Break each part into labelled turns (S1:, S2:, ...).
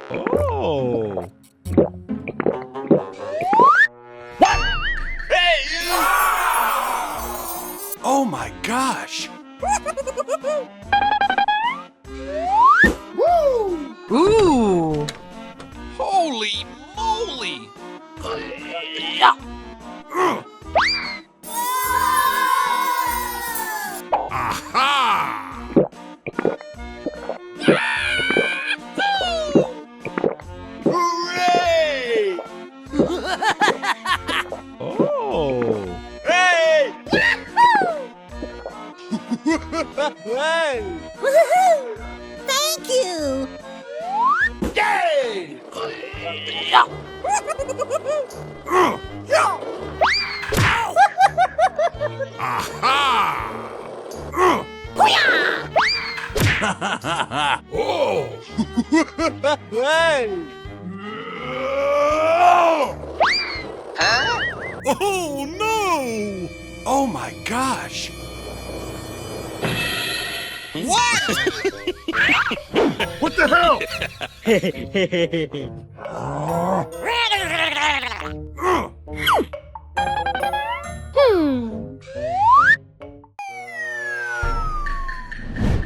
S1: Oh.
S2: Oh my gosh!
S3: Ooh!
S2: Holy moly! Aha! Hooray!
S1: Oh.
S2: Hey! Hey!
S4: Woohoo! Thank you!
S2: Yay! Aha! Oh! Hey! Oh no! Oh my gosh! What? What the hell?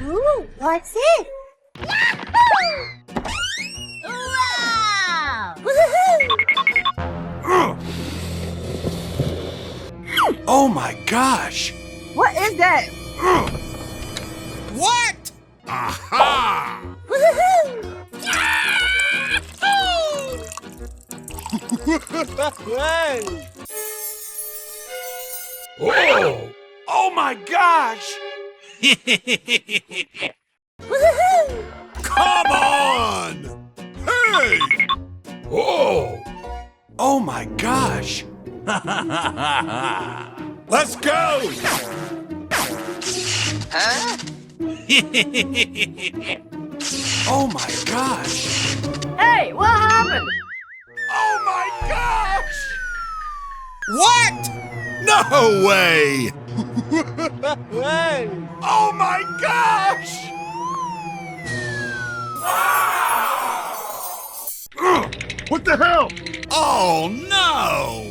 S4: Ooh, what's it? Yahoo! Wow! Woohoo!
S2: Oh my gosh!
S3: What is that?
S2: What? Aha!
S4: Woohoo!
S2: Hey! Oh! Oh my gosh!
S4: Woohoo!
S2: Come on! Hey! Oh! Oh my gosh! Let's go!
S5: Huh?
S2: Oh my gosh!
S3: Hey, what happened?
S2: Oh my gosh! What? No way! Hey! Oh my gosh!
S1: What the hell?
S2: Oh no!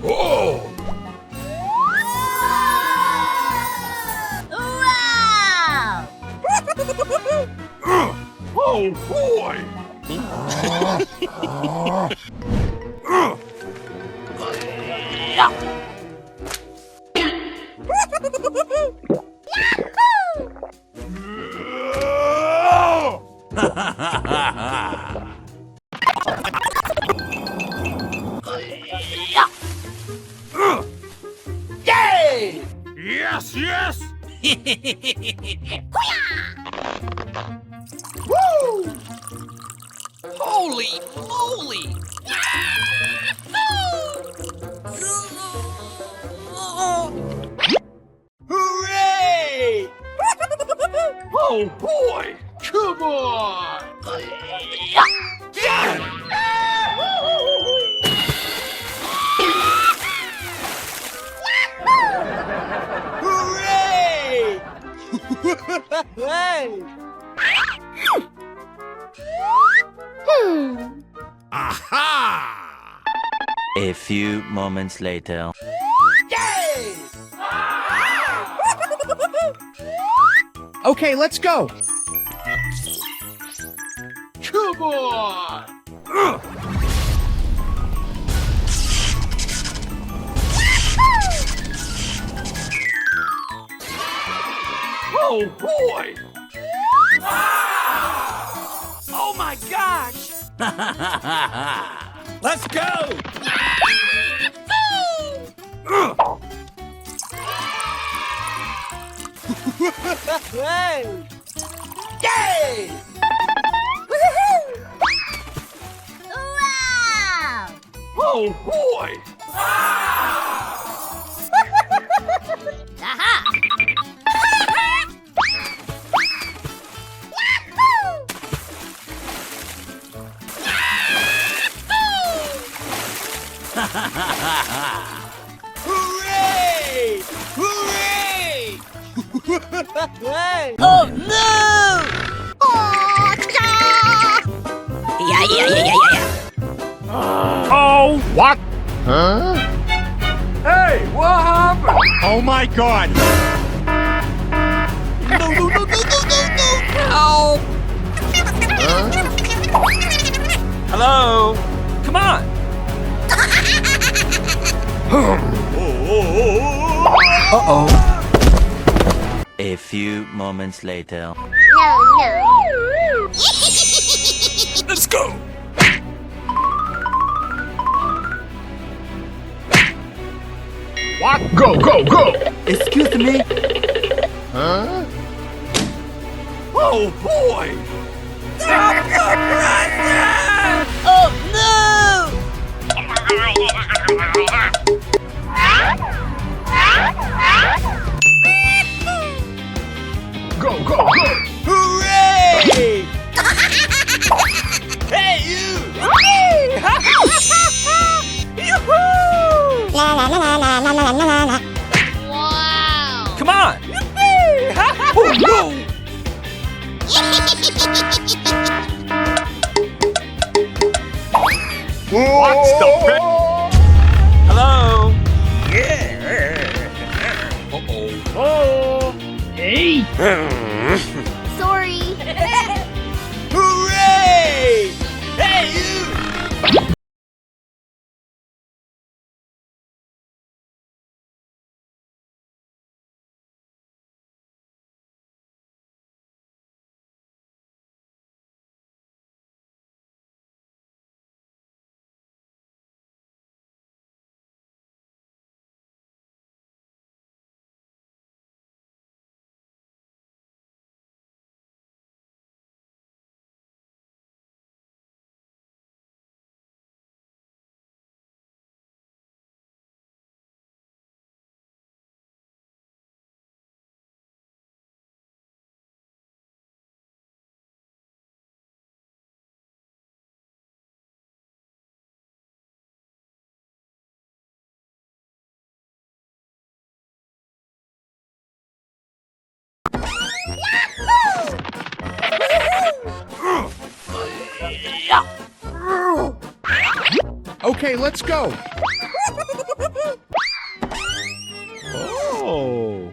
S2: Oh!
S4: Wow!
S2: Oh boy!
S5: Yay!
S2: Yes, yes!
S5: Woo! Holy moly!
S2: Hooray! Oh boy! Come on! Hooray! Hey! Aha!
S6: A few moments later.
S2: Yay!
S7: Okay, let's go.
S2: Come on! Oh boy! Oh my gosh! Let's go! Hey! Yay!
S4: Woohoo! Wow!
S2: Oh boy!
S4: Aha!
S2: Hooray! Hooray!
S5: Oh no!
S4: Oh, cha! Yeah.
S1: Oh, what? Huh?
S2: Hey, what happened?
S1: Oh my God!
S5: No!
S2: Hello? Come on. Uh-oh.
S6: A few moments later.
S4: No.
S2: Let's go.
S1: What? Go!
S2: Excuse me?
S1: Huh?
S2: Oh, boy! Stop the present!
S5: Oh no!
S1: Go!
S2: Hooray! Hey, you! Yoo-hoo!
S4: Wow.
S2: Come on! Oh, no!
S1: What's the best?
S2: Hello? Yeah! Uh-oh.
S1: Oh! Hey!
S4: Sorry.
S2: Hooray! Hey, you!
S1: Okay, let's go. Oh!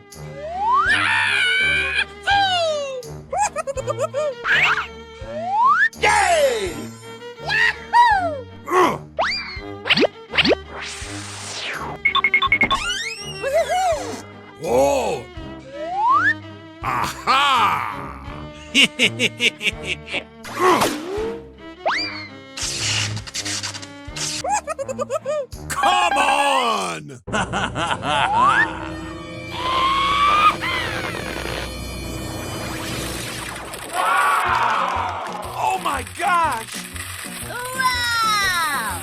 S2: Yay!
S1: Whoa! Aha! Come on!
S2: Oh my gosh!
S4: Wow.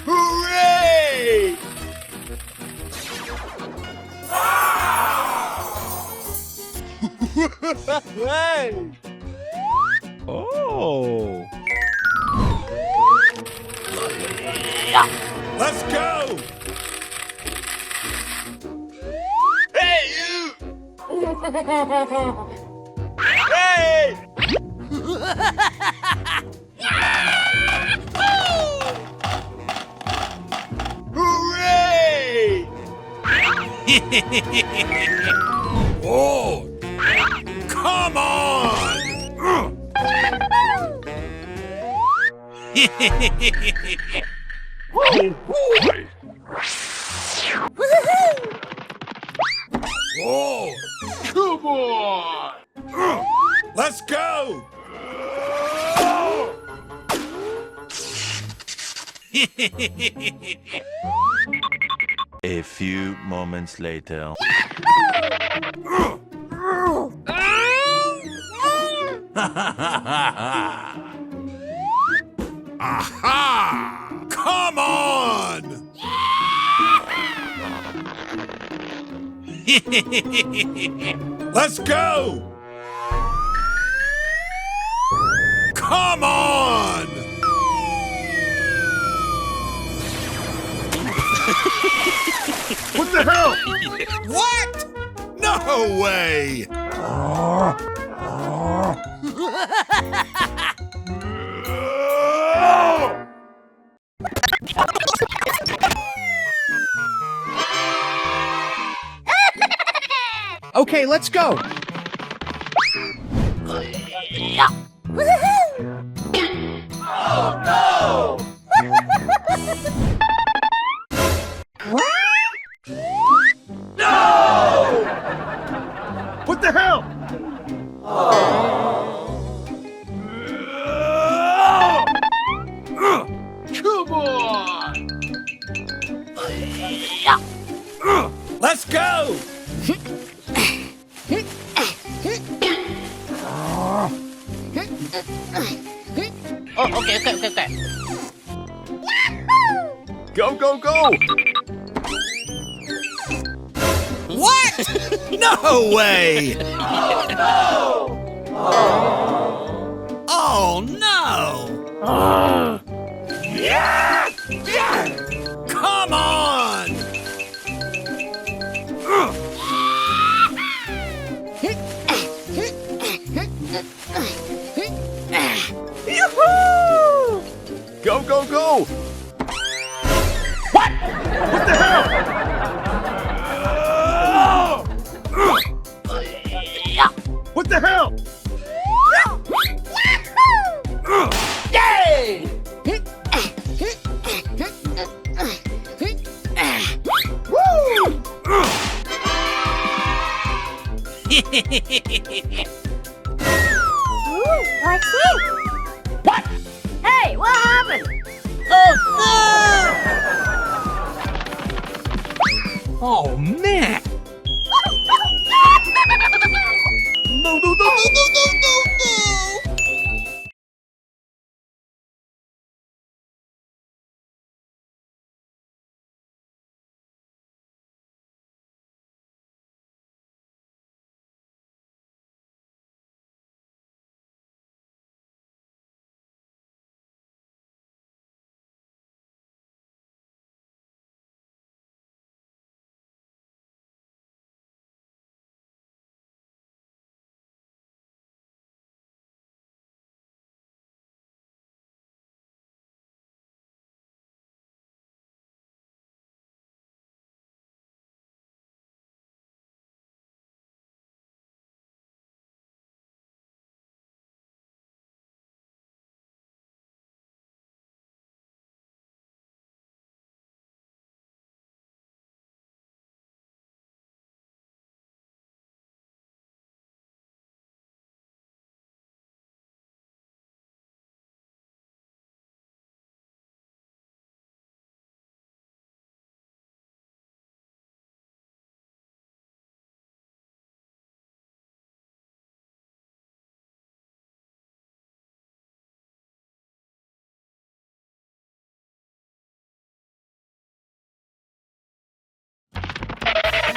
S2: Hooray! Hey!
S1: Oh! Let's go!
S2: Hey, you! Hey! Hooray!
S1: Oh! Come on!
S2: Oh boy!
S1: Oh!
S2: Come on!
S1: Let's go!
S6: A few moments later.
S1: Aha! Come on! Let's go! Come on! What? No way!
S7: Okay, let's go.
S2: What the hell? Come on!
S1: Let's go!
S5: Oh, okay.
S2: Go, go, go!
S1: What? No way! Oh no! Come on!
S2: Go, go, go! What? What the hell? What the hell?
S5: Yay!
S3: What's this?
S2: What?
S3: Hey, what happened?
S5: Oh
S7: Oh, man.
S2: No, no, no, no, no, no, no, no!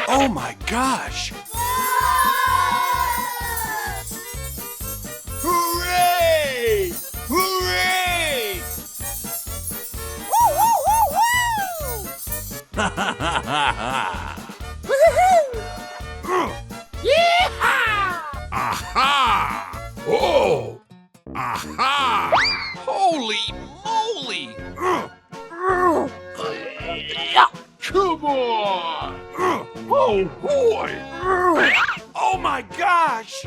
S1: Oh my gosh! Hooray! Hooray! Aha! Oh! Aha!
S2: Holy moly! Come on! Oh boy!
S1: Oh my gosh!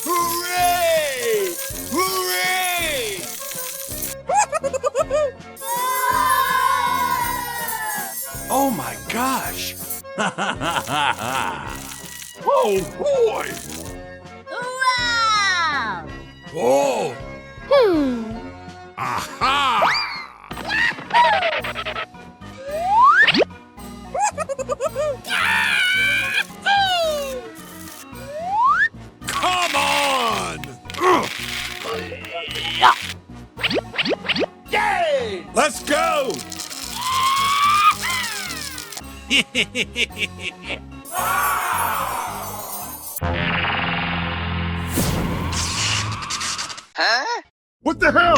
S1: Hooray! Hooray! Oh my gosh!
S2: Oh boy!
S4: Wow!
S1: Oh!
S4: Hmm.
S1: Aha! Come on!
S2: Yay!
S1: Let's go!
S2: What the hell?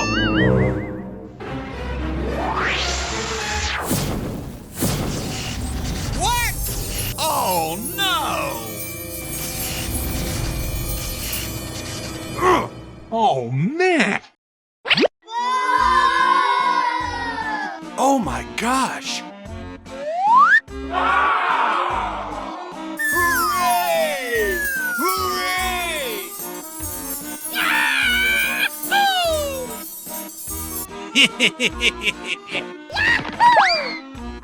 S1: Oh no!
S2: Oh, man.
S1: Oh my gosh!
S2: Hooray! Hooray!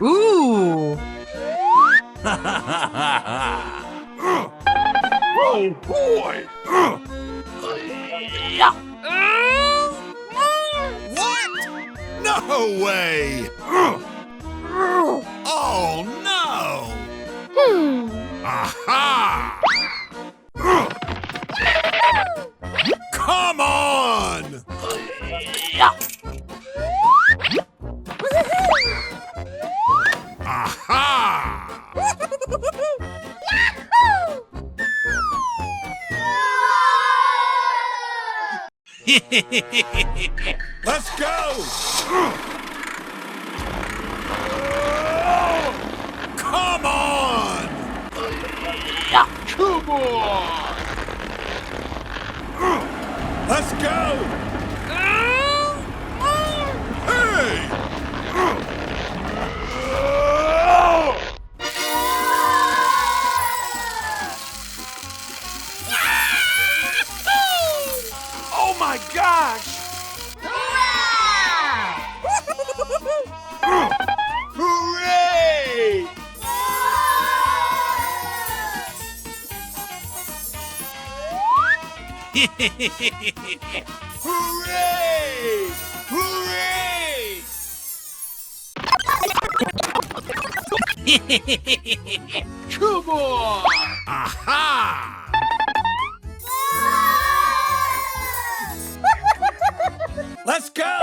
S5: Ooh.
S2: Oh, boy.
S1: What? No way! Oh no! Aha! Come on! Aha! Let's go! Come on!
S2: Come on.
S1: Let's go! Hey! Oh my gosh!
S2: Hooray! Hooray! Hooray! Come on!
S1: Aha! Let's go!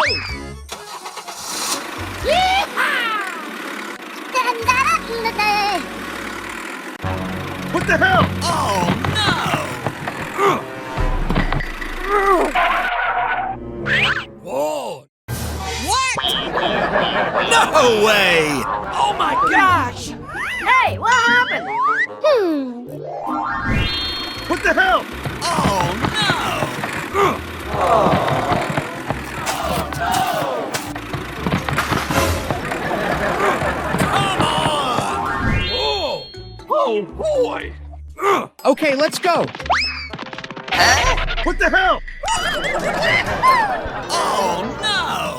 S2: What the hell?
S1: Oh no! Whoa! What? No way! Oh my gosh!
S3: Hey, what happened?
S2: What the hell?
S1: Oh no! Come on! Oh!
S2: Oh, boy.
S5: Okay, let's go.
S2: What the hell?
S1: Oh no!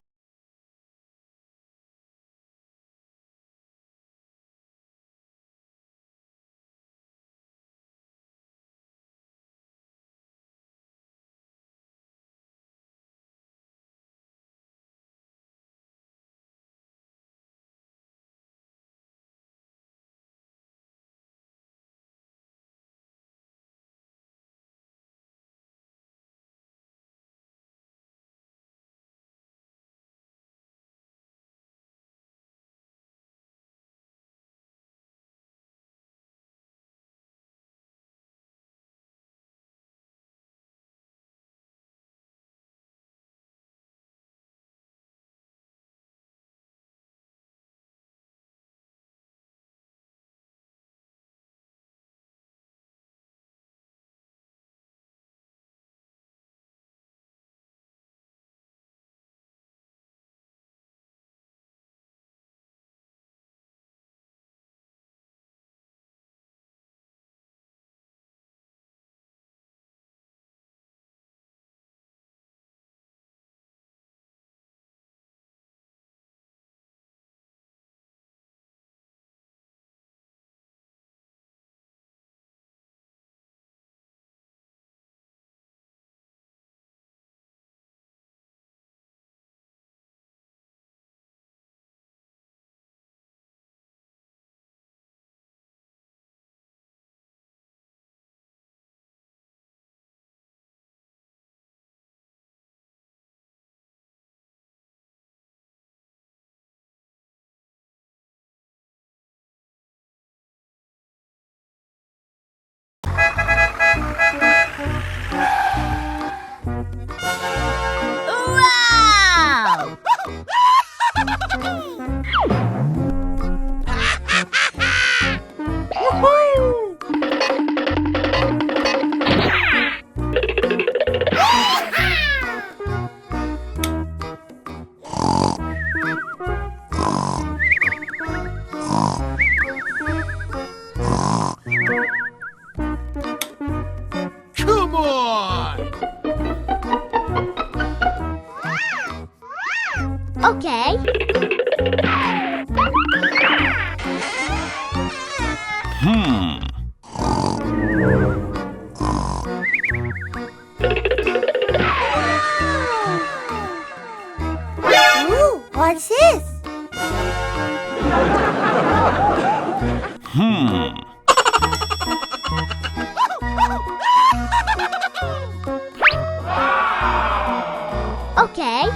S4: Okay. Ooh, what's this? Okay.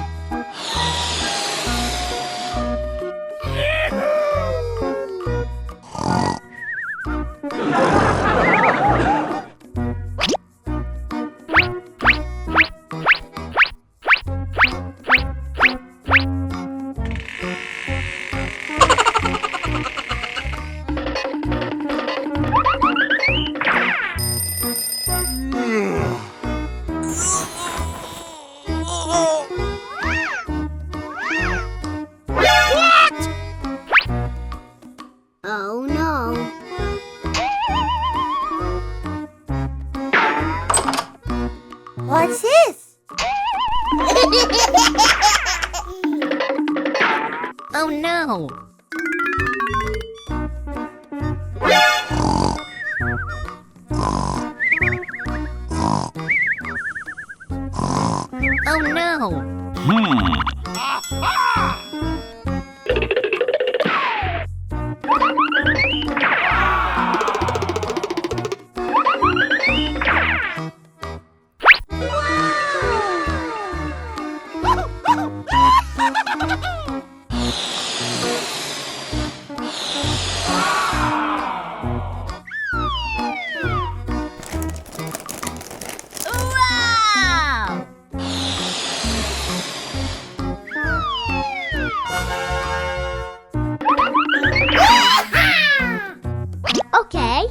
S4: Oh no. What's this? Oh no. Oh no. Wow! Okay.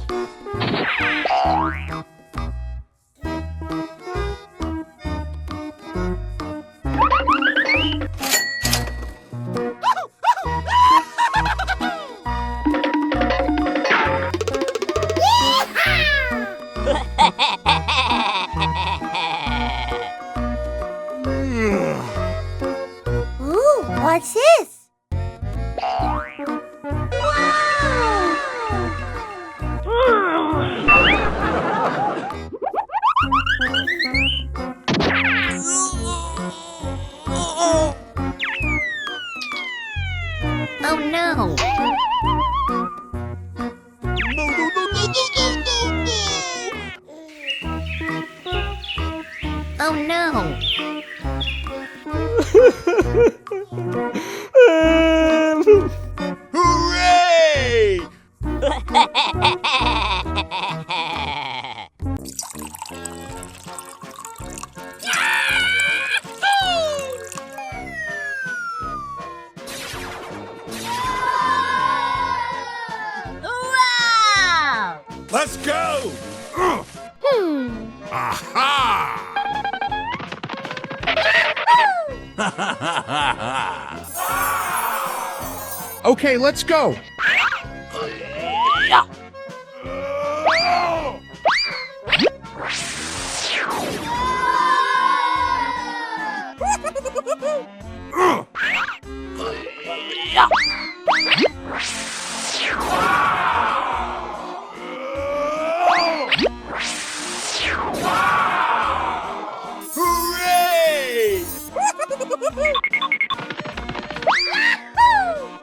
S4: Ooh, what's this? Oh no! Oh no!
S1: Hooray!
S4: Wow!
S1: Let's go! Aha!
S5: Okay, let's go.
S1: Hooray!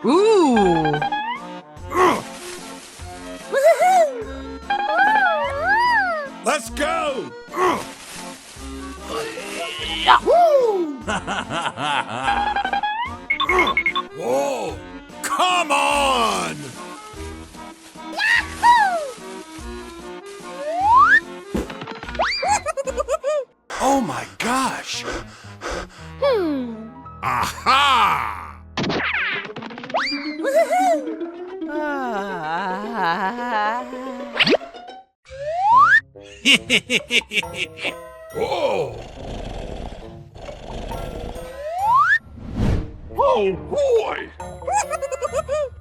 S5: Ooh.
S1: Let's go! Whoa! Come on! Oh my gosh! Aha! Whoa!
S2: Oh boy!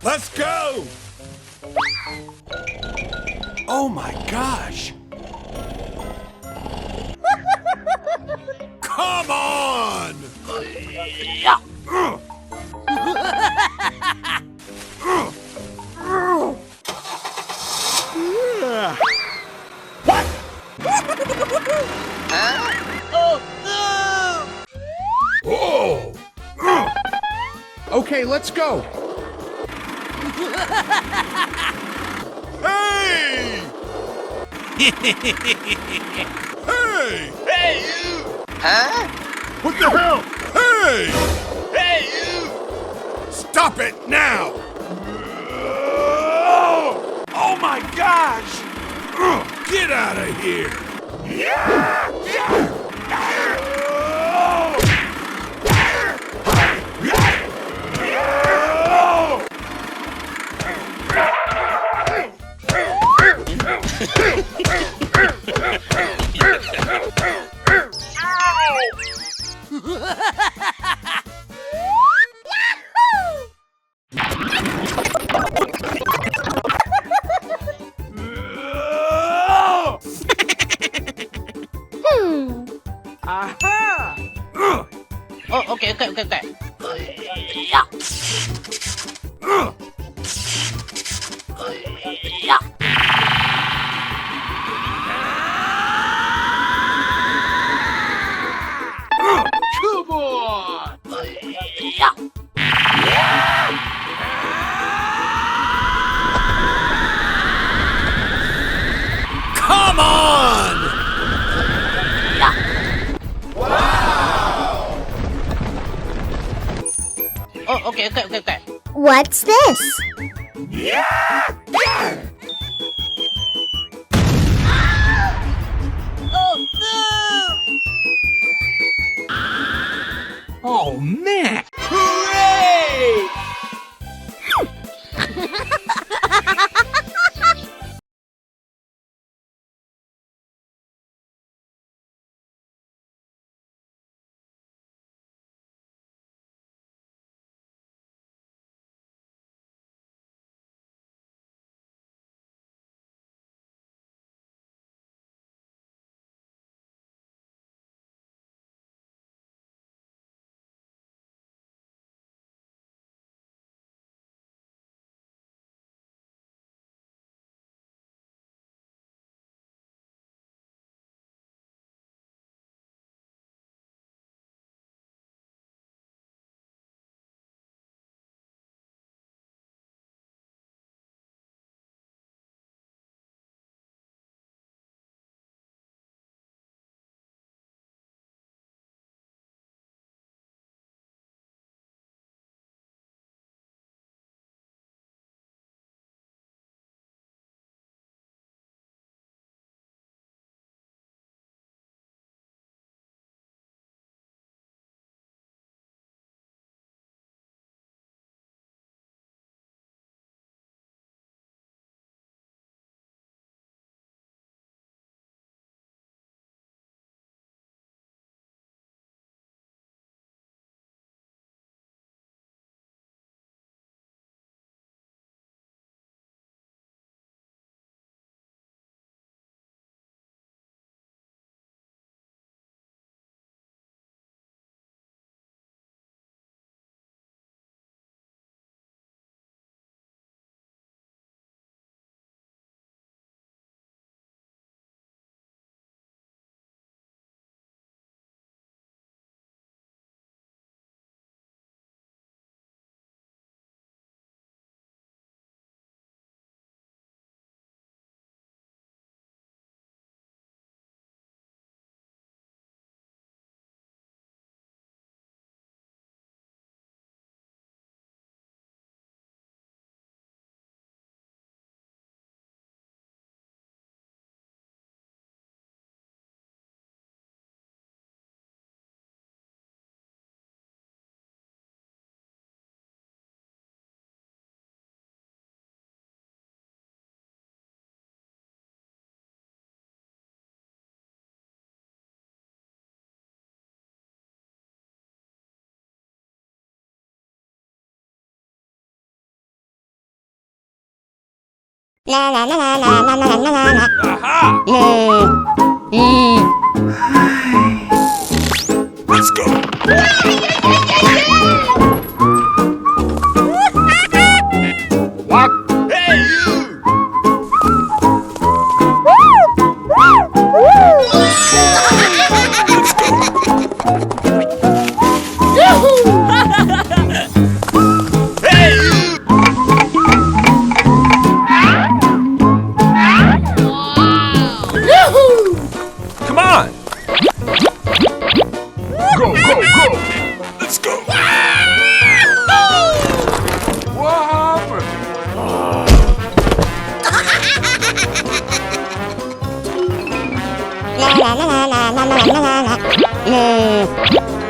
S1: Let's go! Oh my gosh! Come on!
S5: Okay, let's go.
S1: Hey! Hey!
S2: Hey, you! Huh? What the hell?
S1: Hey!
S2: Hey, you!
S1: Stop it now! Oh my gosh! Get out of here!
S7: Oh, okay.
S2: Come on!
S1: Come on!
S7: Oh, okay.
S4: What's this?
S5: Oh, man.
S2: Hooray!
S4: La la la la la la la la la.
S1: Aha! Let's go!
S2: Hey, you!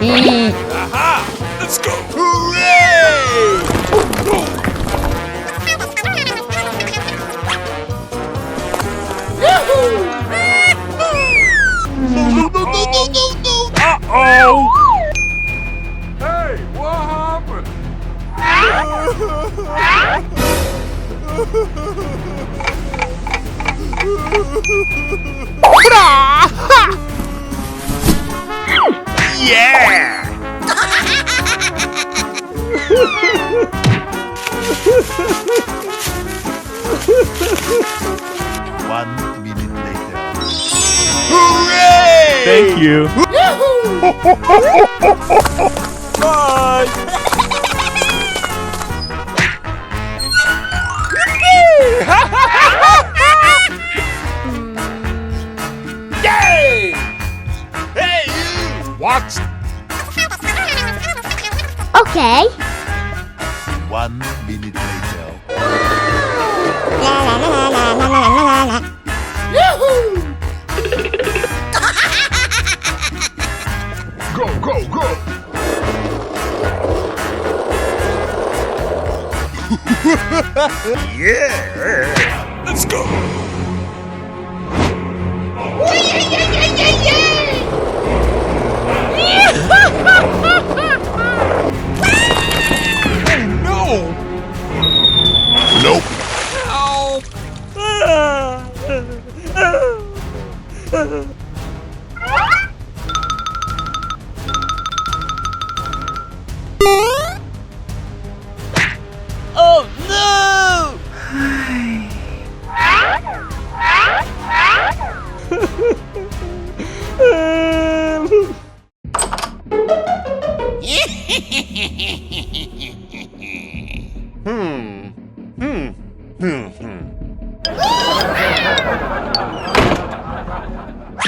S1: Aha! Let's go!
S2: Hooray!
S1: Uh-oh! Hey, what happened?
S2: Yeah!
S6: 1 minute later.
S2: Hooray!
S1: Thank you.
S2: Bye! Yay! Hey, you!
S1: What?
S4: Okay.
S6: 1 minute later.
S4: La la la la la la la la la.
S1: Go, go, go!
S2: Yeah!
S1: Let's go!
S2: No!
S1: Nope.
S2: Oh no!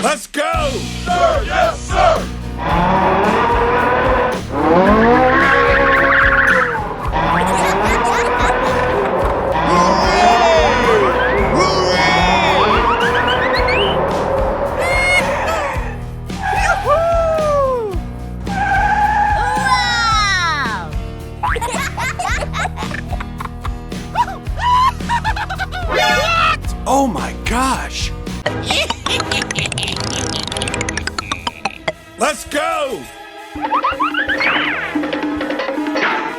S1: Let's go! Sir, yes, sir! Oh my gosh! Let's go!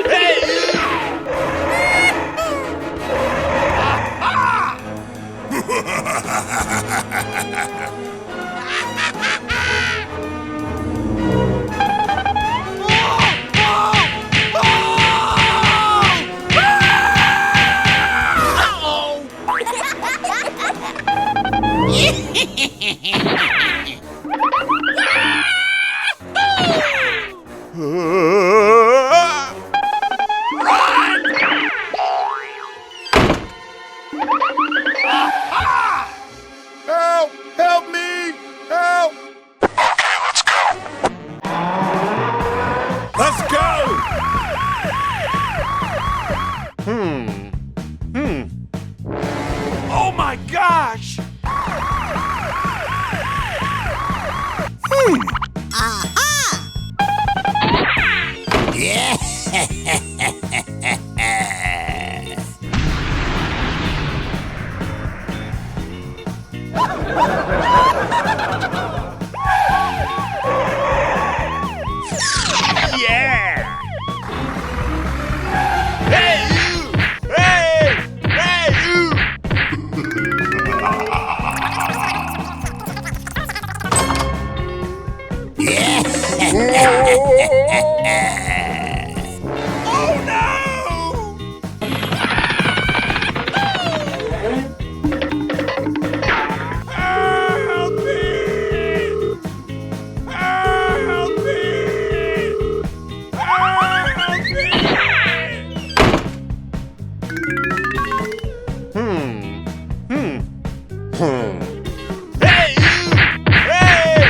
S2: Hey, you!
S1: Help! Help me! Help! Let's go! Oh my gosh!
S2: Yeah! Hey, you! Hey! Hey, you! Oh no! Help me! Help me! Help me! Hey, you! Hey!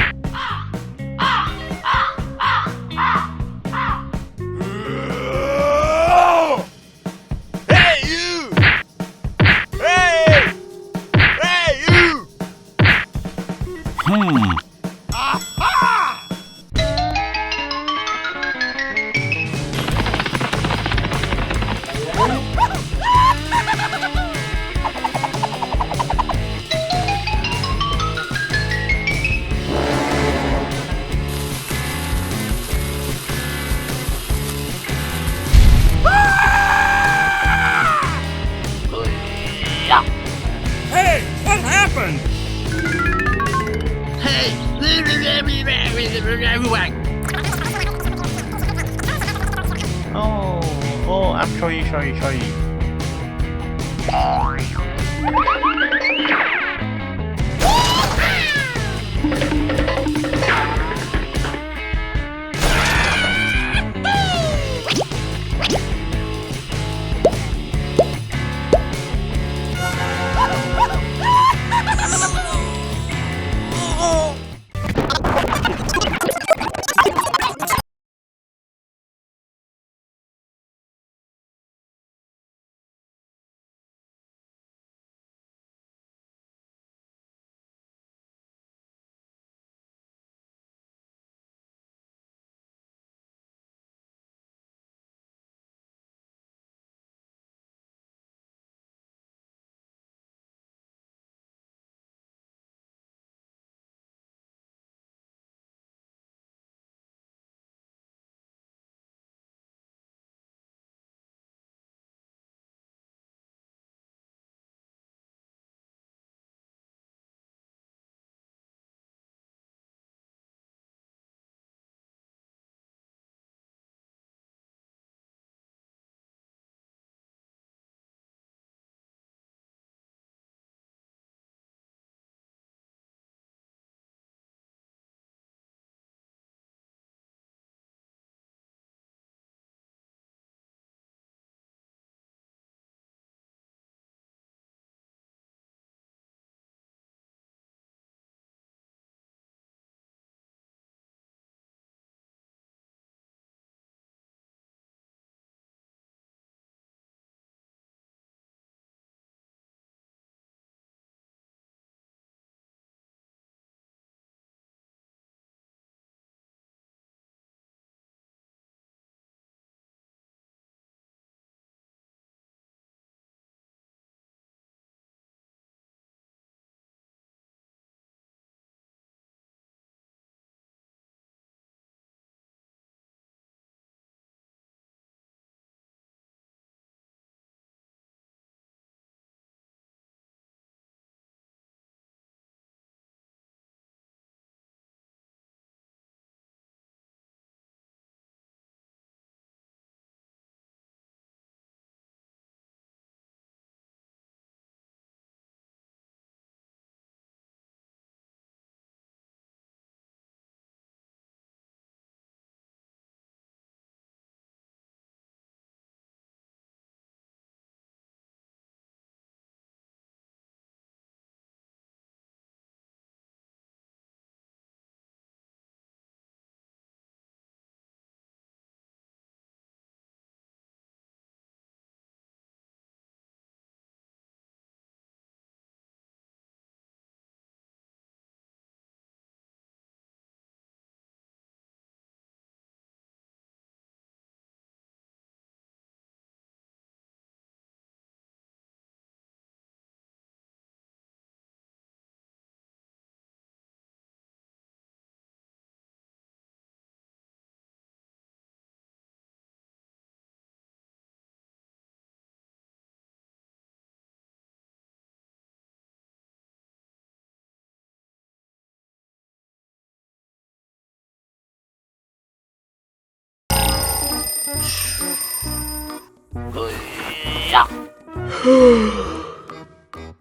S2: sorry.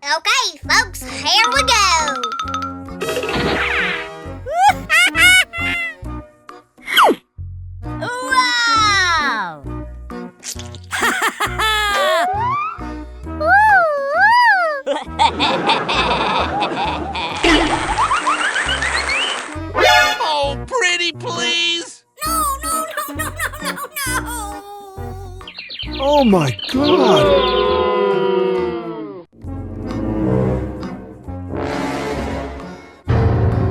S4: Okay, folks, here we go.
S3: Wow!
S2: Oh, pretty please.
S4: No.
S1: Oh my god!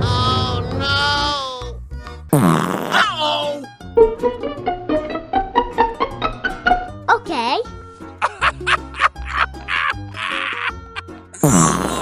S2: Oh no. Uh-oh.
S4: Okay.
S2: Uh-oh.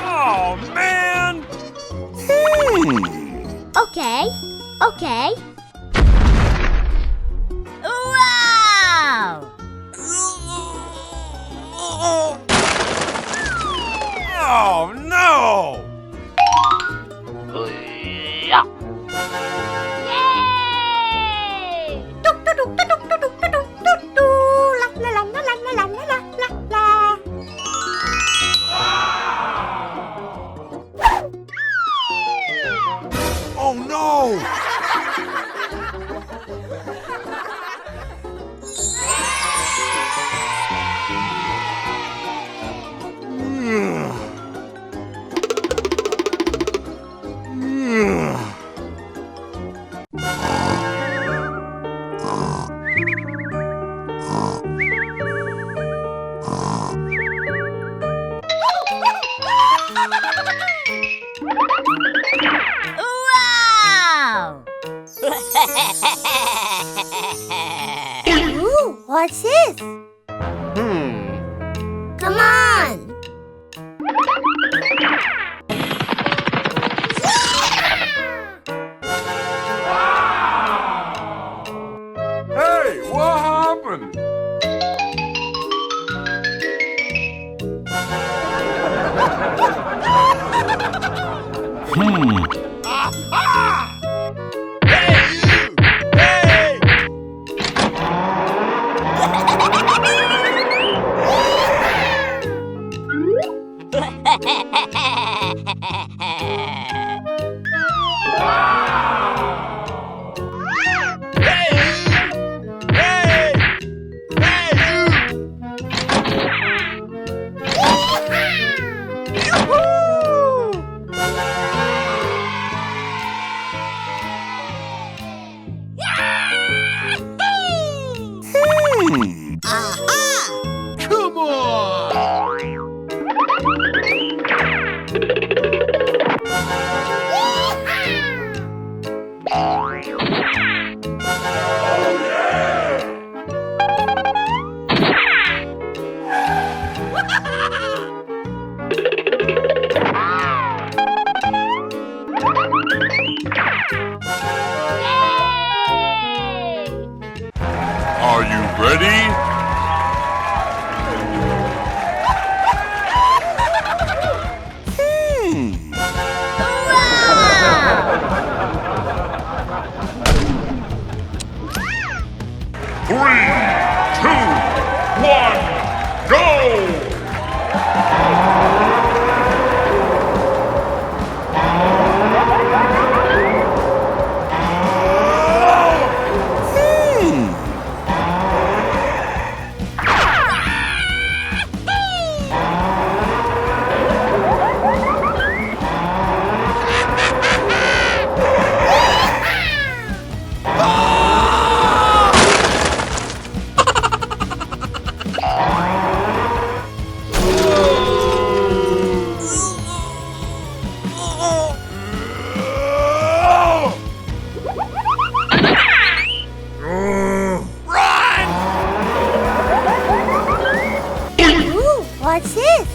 S1: Oh, man!
S4: Okay. Okay.
S3: Wow!
S1: Oh, no!
S7: Yeah.
S3: Yay!
S4: Tuk tuk tuk tuk tuk tuk tuk tuk tuk. La la la la la la la la la.
S1: Oh, no!
S3: Wow!
S4: Ooh, what's this? Come on.
S1: Hey, what happened?
S5: Come on!
S1: Are you ready? Three, two, one, go!
S4: Ooh, what's this?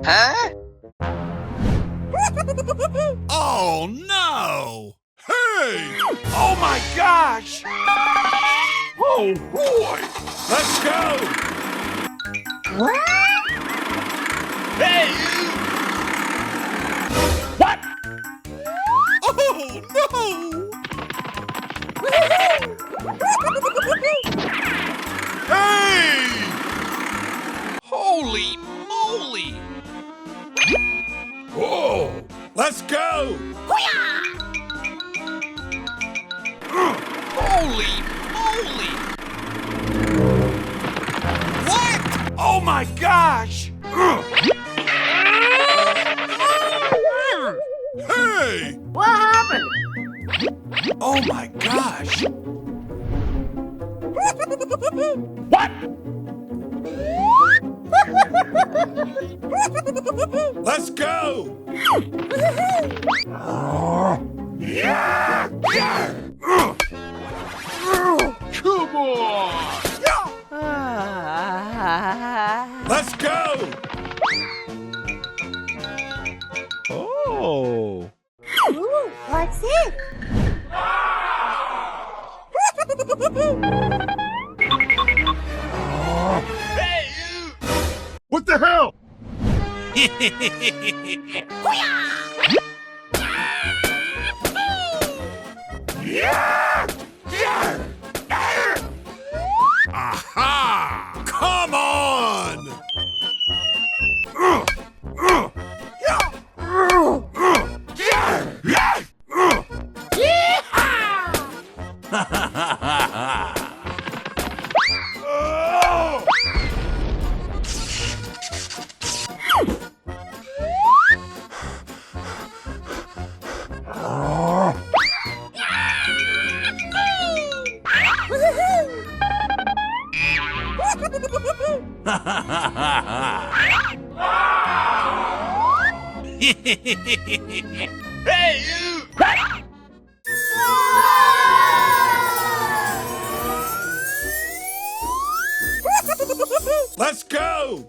S2: Huh?
S1: Oh no! Hey! Oh my gosh! Oh boy! Let's go! Hey! What? Oh no! Hey!
S2: Holy moly!
S1: Whoa! Let's go!
S2: Holy moly!
S1: What? Oh my gosh! Hey!
S3: What happened?
S1: Oh my gosh! What? Let's go!
S5: Come on!
S1: Let's go!
S5: Oh!
S4: Ooh, what's it?
S5: What the hell?
S1: Aha! Come on!
S2: Hey, you!
S1: Let's go!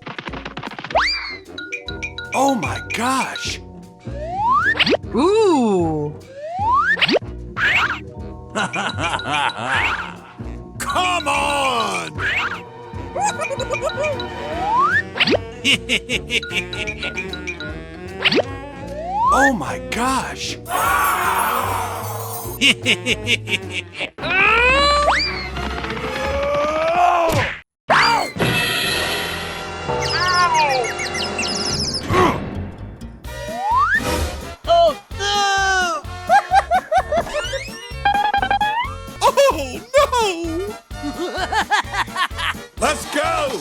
S1: Oh my gosh!
S3: Ooh.
S1: Come on! Oh my gosh!
S2: Oh no!
S1: Oh no! Let's go!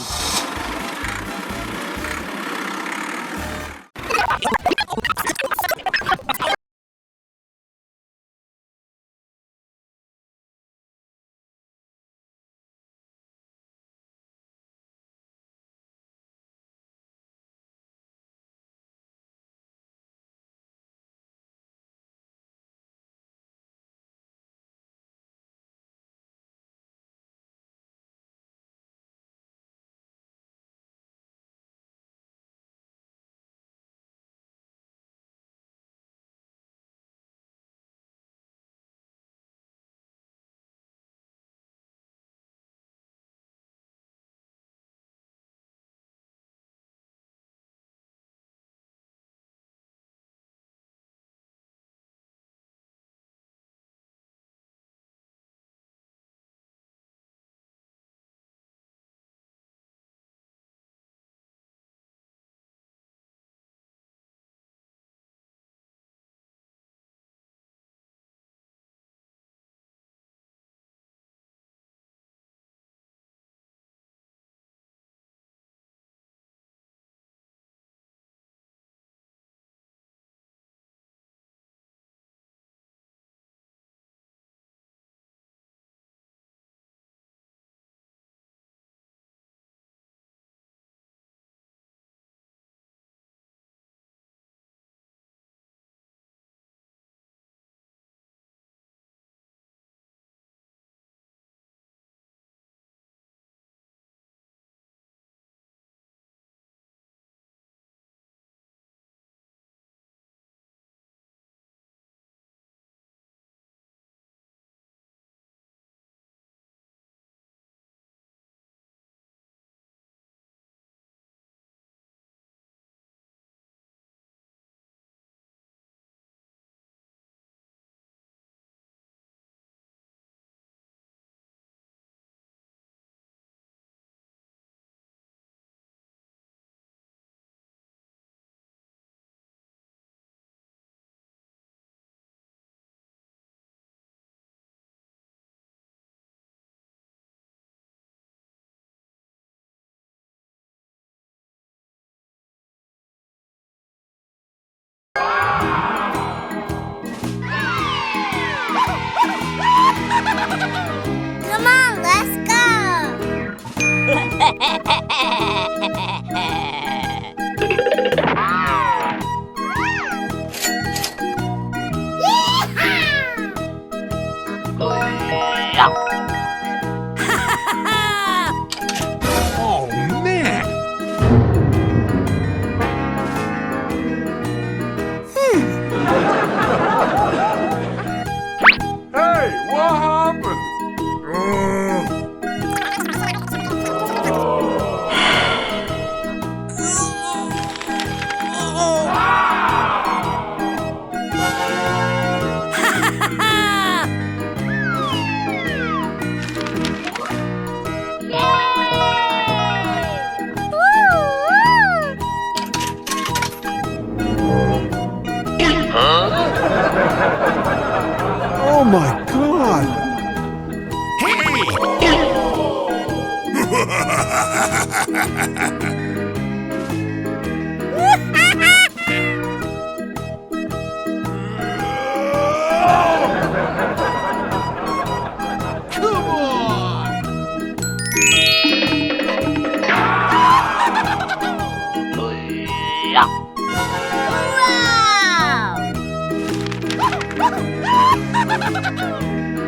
S1: Oh my god!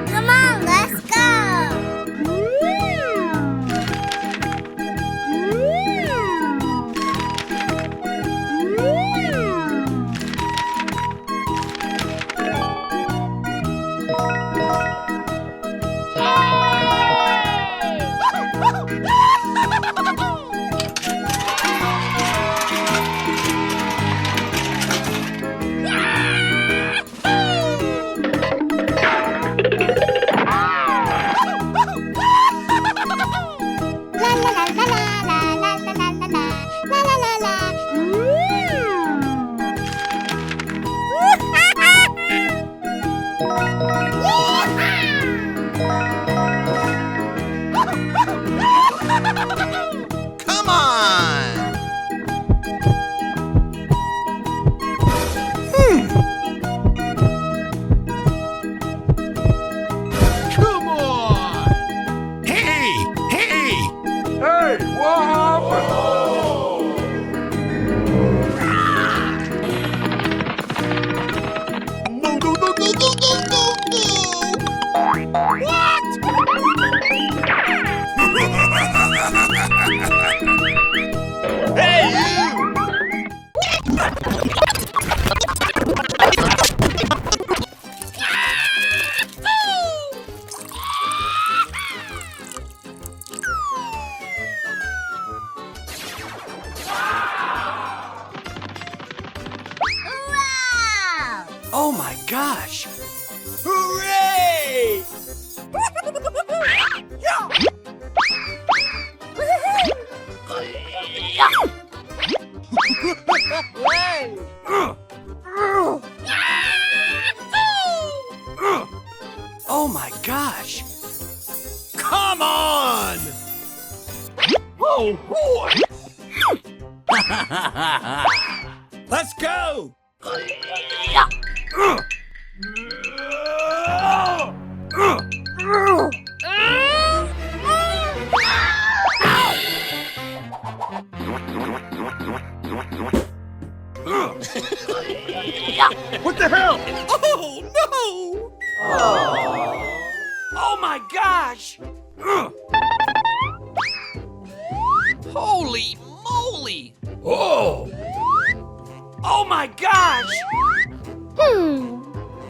S4: Come on, let's go! La la la la la la la la la la la la la.
S2: Come on!
S5: Come on!
S1: Hey! Hey!
S5: Hey, what happened?
S2: No, no, no, no, no, no, no, no! Hey, you!
S4: Wow!
S1: Oh my gosh!
S2: Hooray!
S1: Oh my gosh! Come on!
S5: Oh, boy!
S1: Let's go!
S5: What the hell?
S1: Oh no! Oh my gosh!
S2: Holy moly!
S1: Oh! Oh my gosh!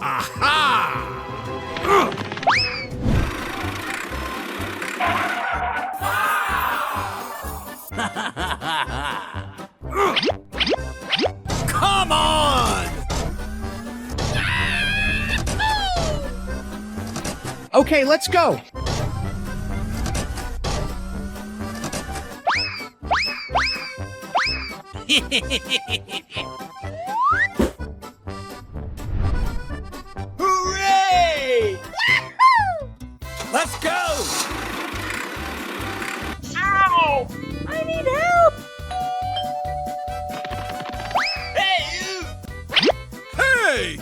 S1: Aha! Come on!
S8: Okay, let's go.
S1: Hooray! Let's go!
S3: I need help!
S2: Hey, you!
S1: Hey!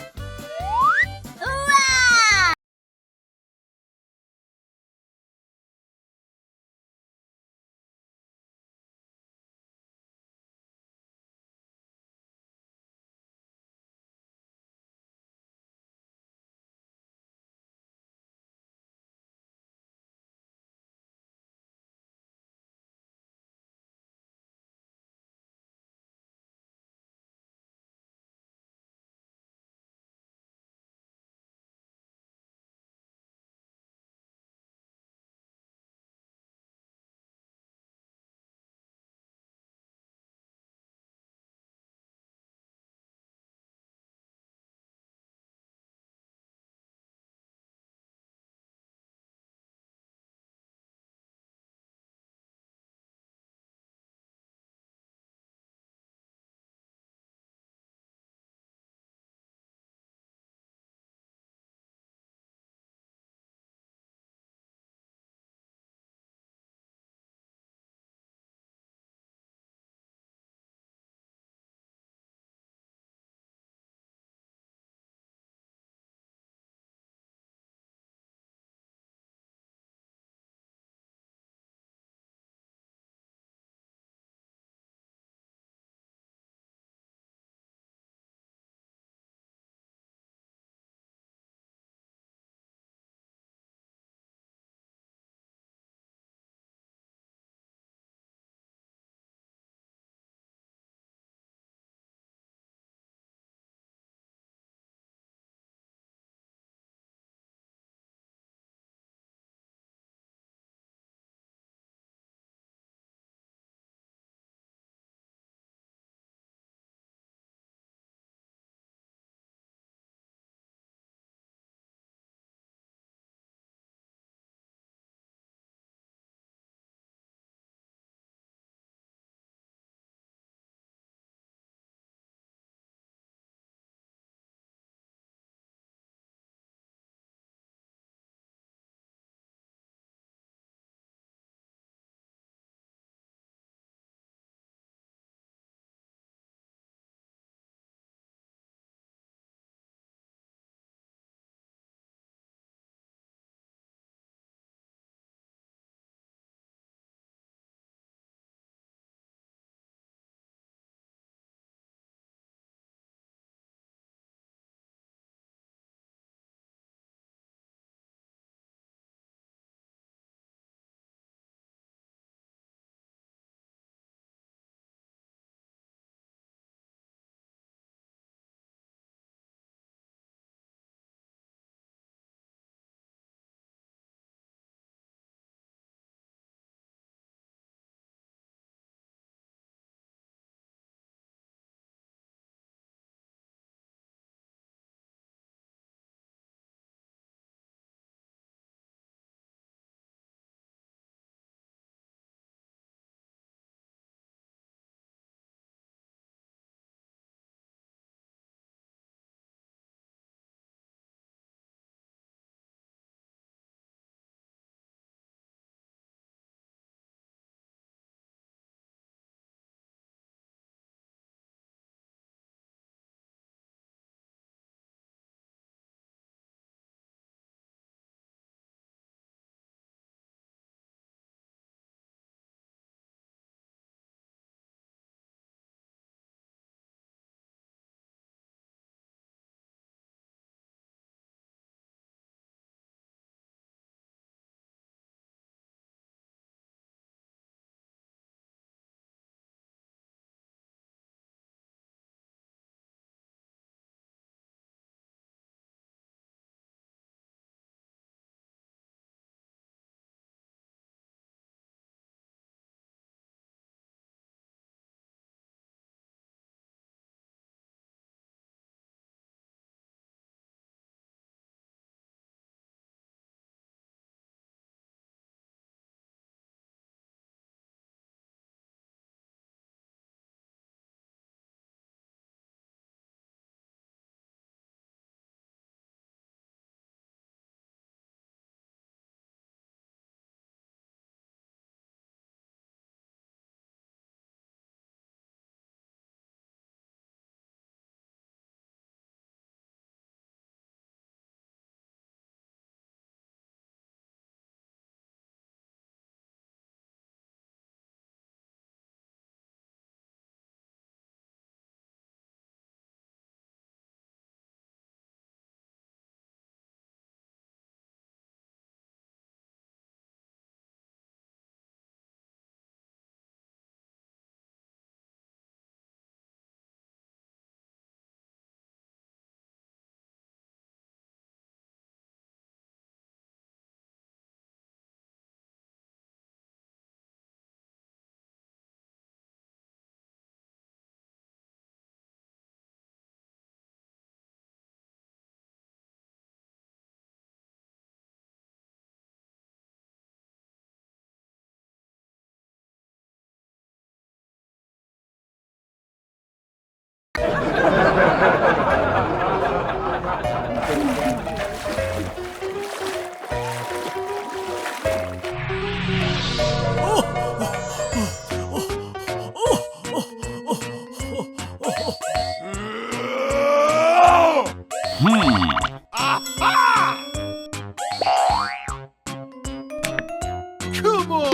S5: Come on!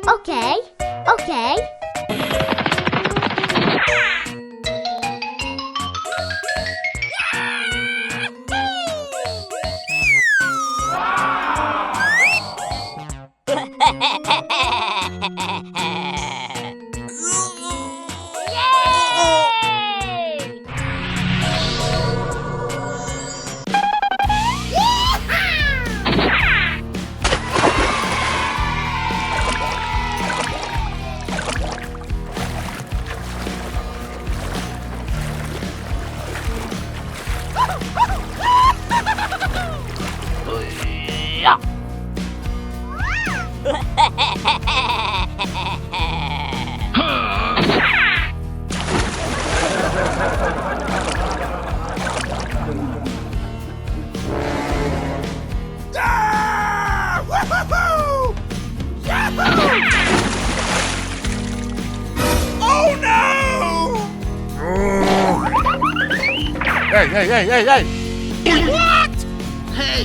S4: Okay, okay.
S7: Yeah.
S1: Ah! Woo-hoo-hoo! Yahoo! Oh no!
S5: Hey, hey, hey, hey, hey!
S7: Hey!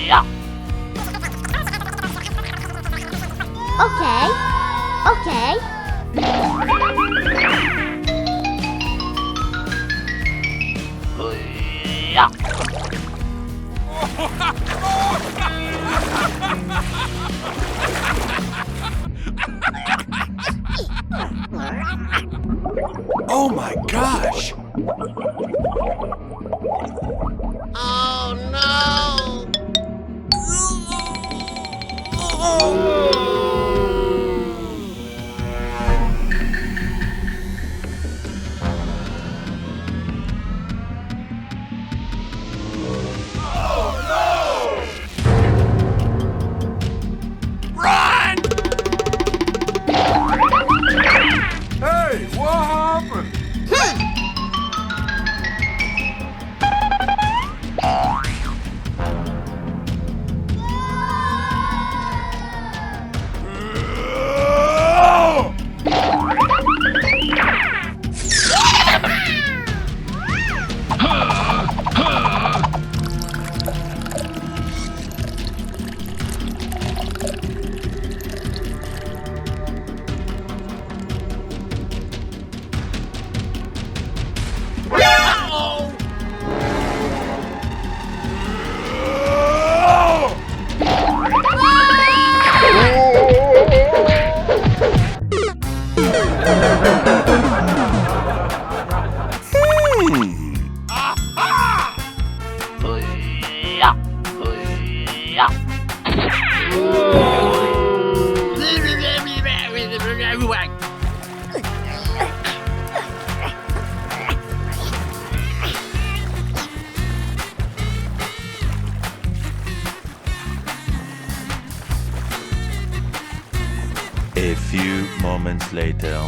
S7: Yeah.
S4: Okay, okay.
S7: Yeah.
S1: Oh my gosh!
S7: Oh no!
S1: Run!
S5: Hey, what happened?
S1: Oh!
S7: Yeah.
S6: A few moments later.